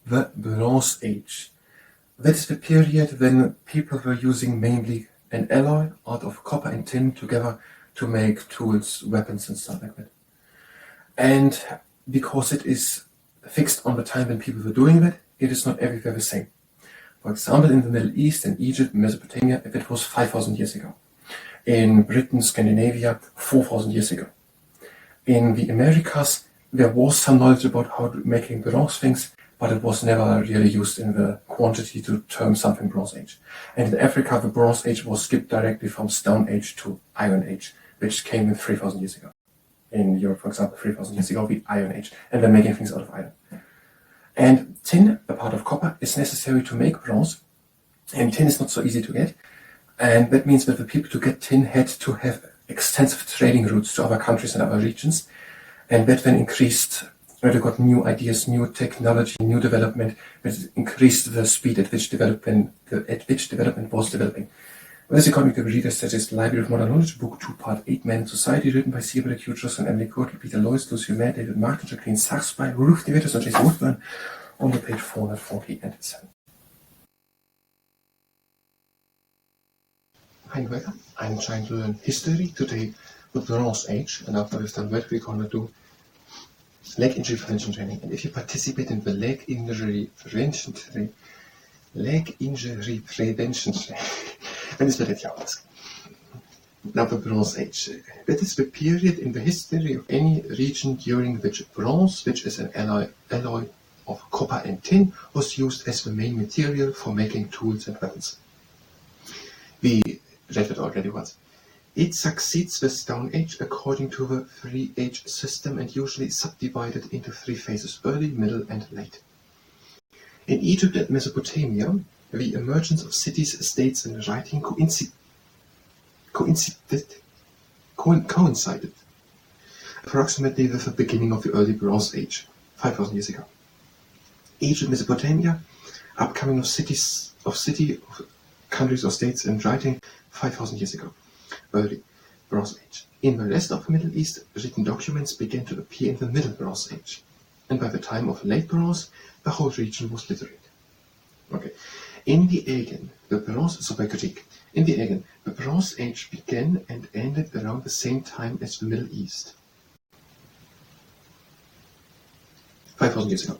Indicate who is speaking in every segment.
Speaker 1: the Bronze Age. That is the period when people were using mainly an alloy out of copper and tin together to make tools, weapons and stuff like that. And because it is fixed on the time when people were doing that, it is not everywhere the same. For example, in the Middle East, in Egypt, Mesopotamia, it was 5,000 years ago. In Britain, Scandinavia, 4,000 years ago. In the Americas, there was some knowledge about how making bronze things, but it was never really used in the quantity to term something Bronze Age. And in Africa, the Bronze Age was skipped directly from Stone Age to Iron Age, which came in 3,000 years ago. In Europe, for example, 3,000 years ago, the Iron Age, and they're making things out of iron. And tin, a part of copper, is necessary to make bronze, and tin is not so easy to get. And that means that the people to get tin had to have extensive trading routes to other countries and other regions. And that then increased, they got new ideas, new technology, new development, that increased the speed at which development was developing. Well, this according to the Reader's Digest Library of Modern Knowledge, Book 2, Part 8, Man and Society, written by C. W. Kutros and Emily Gordon, Peter Lois, Lucy Mayer, David Martin, Jacqueline Sachs, by Ruth DeWitters and Jason Woodburn, on the page 447. Hi, welcome. I'm trying to learn history today, the Bronze Age, and after we've done that, we're going to do leg injury prevention training. And if you participate in the leg injury prevention training, then it's better to ask. Now, the Bronze Age. That is the period in the history of any region during which bronze, which is an alloy of copper and tin, was used as the main material for making tools and weapons. We read it already once. It succeeds the Stone Age according to the 3-age system and usually subdivided into 3 phases: early, middle, and late. In Egypt and Mesopotamia, the emergence of cities, states, and writing coincided approximately with the beginning of the early Bronze Age, 5,000 years ago. Egypt, Mesopotamia, upcoming of countries or states and writing 5,000 years ago, early Bronze Age. In the rest of the Middle East, written documents began to appear in the Middle Bronze Age, and by the time of Late Bronze, the whole region was literate. Okay. In the Aegean, the Bronze Age began and ended around the same time as the Middle East, 5,000 years ago.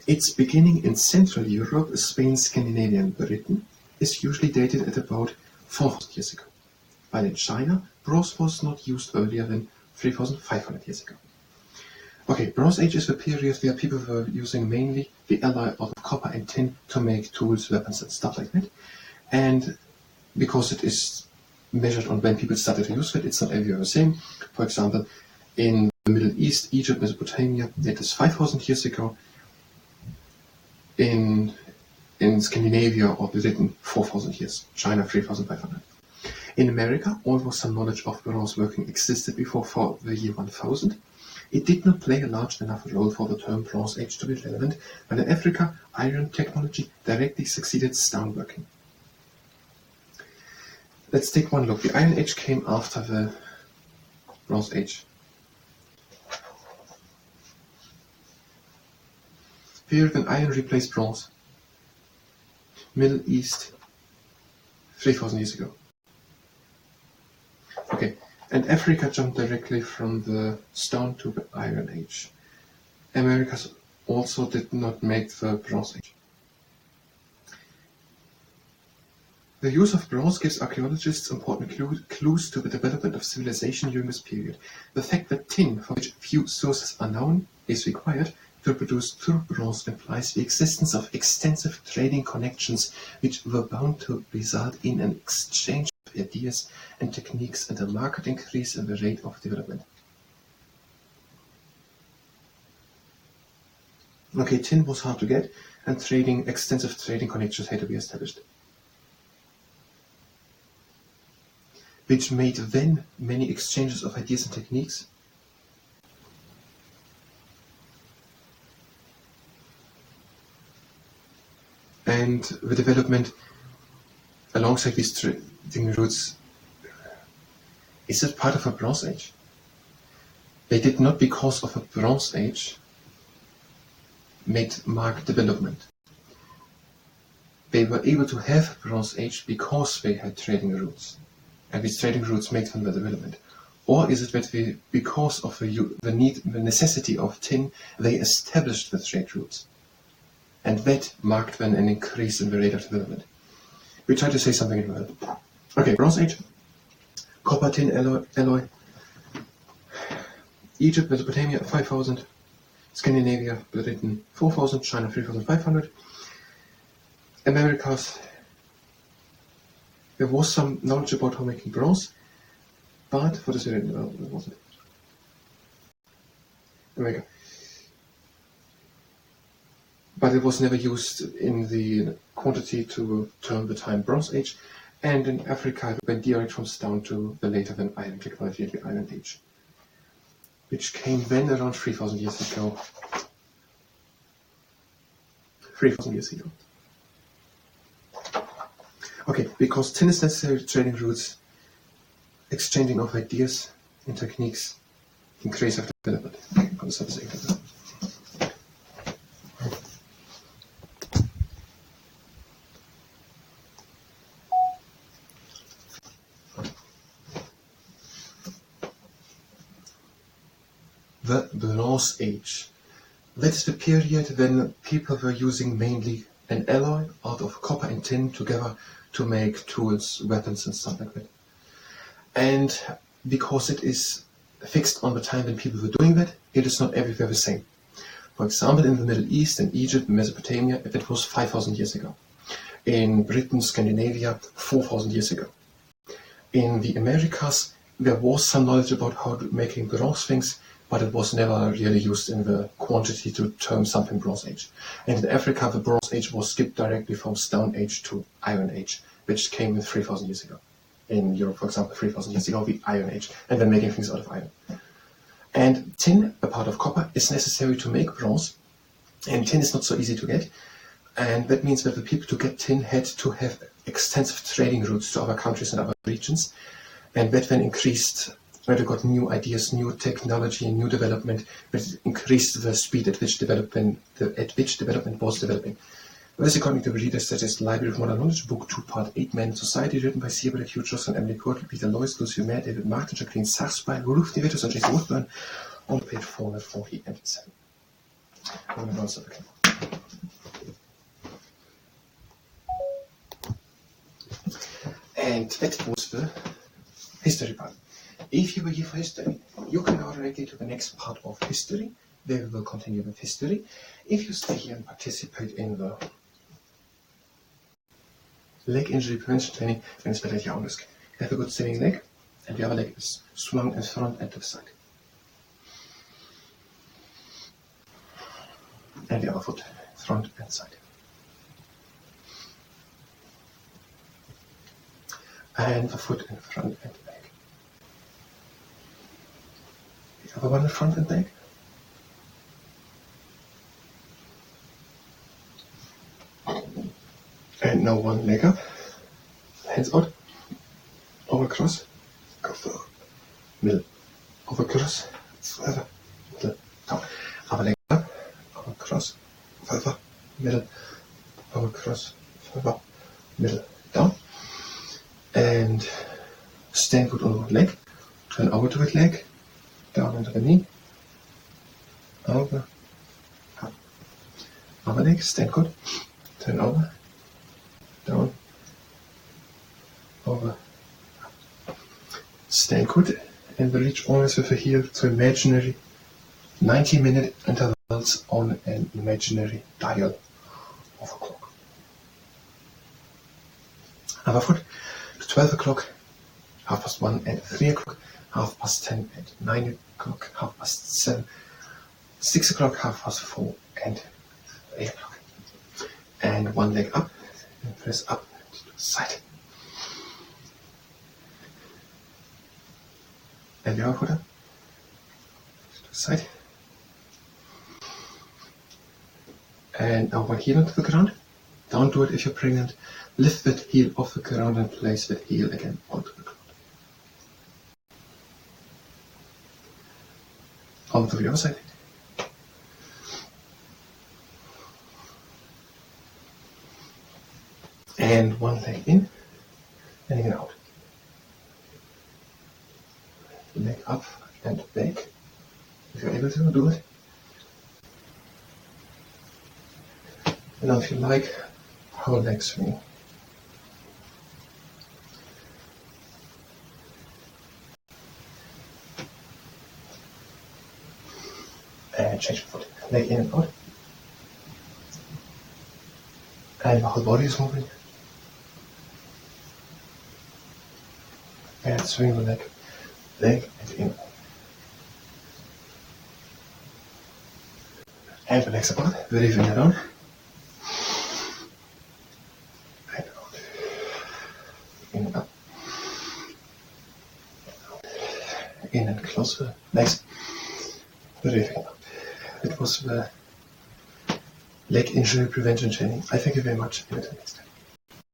Speaker 1: Its beginning in Central Europe, Spain, Scandinavia, and Britain, is usually dated at about 4,000 years ago, while in China, bronze was not used earlier than 3,500 years ago. Okay, Bronze Age is the period where people were using mainly the alloy of copper and tin to make tools, weapons, and stuff like that. And because it is measured on when people started to use it, it's not everywhere the same. For example, in the Middle East, Egypt, Mesopotamia, it is 5,000 years ago. In Scandinavia or Britain, 4,000 years. China, 3,500. In America, although some knowledge of bronze working existed before for the year 1000, it did not play a large enough role for the term Bronze Age to be relevant, but in Africa, iron technology directly succeeded stone working. Let's take one look. The Iron Age came after the Bronze Age. Period when iron replaced bronze. Middle East, 3,000 years ago. Okay, and Africa jumped directly from the Stone to the Iron Age. Americas also did not make the Bronze Age. The use of bronze gives archaeologists important clues to the development of civilization during this period. The fact that tin, for which few sources are known, is required to produce pure bronze implies the existence of extensive trading connections which were bound to result in an exchange of ideas and techniques and a marked increase in the rate of development. Okay, tin was hard to get, and extensive trading connections had to be established, which made then many exchanges of ideas and techniques. And the development alongside these trading routes, is it part of a Bronze Age? They did not because of a Bronze Age made marked development. They were able to have Bronze Age because they had trading routes, and these trading routes made them the development. Or is it that they, because of the necessity of tin, they established the trade routes, and that marked then an increase in the rate of development? We try to say something in the middle. Okay, Bronze Age, copper tin alloy. Egypt, Mesopotamia 5,000, Scandinavia, Britain 4,000, China 3,500. Americas, there was some knowledge about how making bronze, but what is it? What was it? America. But it was never used in the quantity to term the time Bronze Age, and in Africa it went direct from stone to the later than iron technology, the Iron Age, which came then around 3,000 years ago. 3,000 years ago. Okay, because tin is necessary trading routes, exchanging of ideas and techniques, increase of development. The Bronze Age. That's the period when people were using mainly an alloy out of copper and tin together to make tools, weapons and stuff like that. And because it is fixed on the time when people were doing that, it is not everywhere the same. For example, in the Middle East, in Egypt, Mesopotamia, it was 5,000 years ago. In Britain, Scandinavia, 4,000 years ago. In the Americas, there was some knowledge about how making bronze things, but it was never really used in the quantity to term something Bronze Age. And in Africa, the Bronze Age was skipped directly from Stone Age to Iron Age, which came in 3,000 years ago. In Europe, for example, 3,000 years ago, the Iron Age, and then making things out of iron. And tin, a part of copper, is necessary to make bronze, and tin is not so easy to get. And that means that the people to get tin had to have extensive trading routes to other countries and other regions, and that then increased when they got new ideas, new technology, new development, that increased the speed at which development was developing. This, according to the readers, such as Library of Modern Knowledge, Book 2, Part 8, Man and Society, written by C. Hugh Johnson, Emily Courtney, Peter Lois, Lucy Mayer, David Martin, Jacqueline Sarsby, Ruth Devitus, and Jason Woodburn, on page 447. And that was the history part. If you were here for history, you can go directly to the next part of history, where we will continue with history. If you stay here and participate in the leg injury prevention training, then it's better if you honest. Have a good standing leg, and the other leg is swung in front and to the side. And the other foot, front and side. And the foot in front and back. The other one in front and back. And now one leg up, hands out, over cross, go for middle, over cross, further, middle, down. Other leg up, over cross, further, middle, over cross, further, middle, down. And stand good on one leg, turn over to that leg, down into the knee, over, up. Other leg, stand good, turn over, down, over, up. Stand good, and reach always with the heel to imaginary 90-minute intervals on an imaginary dial of a clock. Other foot to 12 o'clock, 1:30 and 3 o'clock, 10:30 and 9 o'clock, 7:30, 6 o'clock, 4:30 and 8 o'clock. And one leg up, and press up to the side. And the other foot up, to the side. And now one heel onto the ground. Don't do it if you're pregnant. Lift that heel off the ground and place that heel again onto the ground. On to the other side. And one leg in and in and out. Leg up and back, if you're able to do it. And now if you like, whole leg swing. And change the foot. Leg in and out. And the whole body is moving. And swing the leg. Leg and in. And the legs apart. Releasing it down. And out. In and up. In and close the legs. Releasing it up. It was the leg injury prevention training. I thank you very much. Until next time.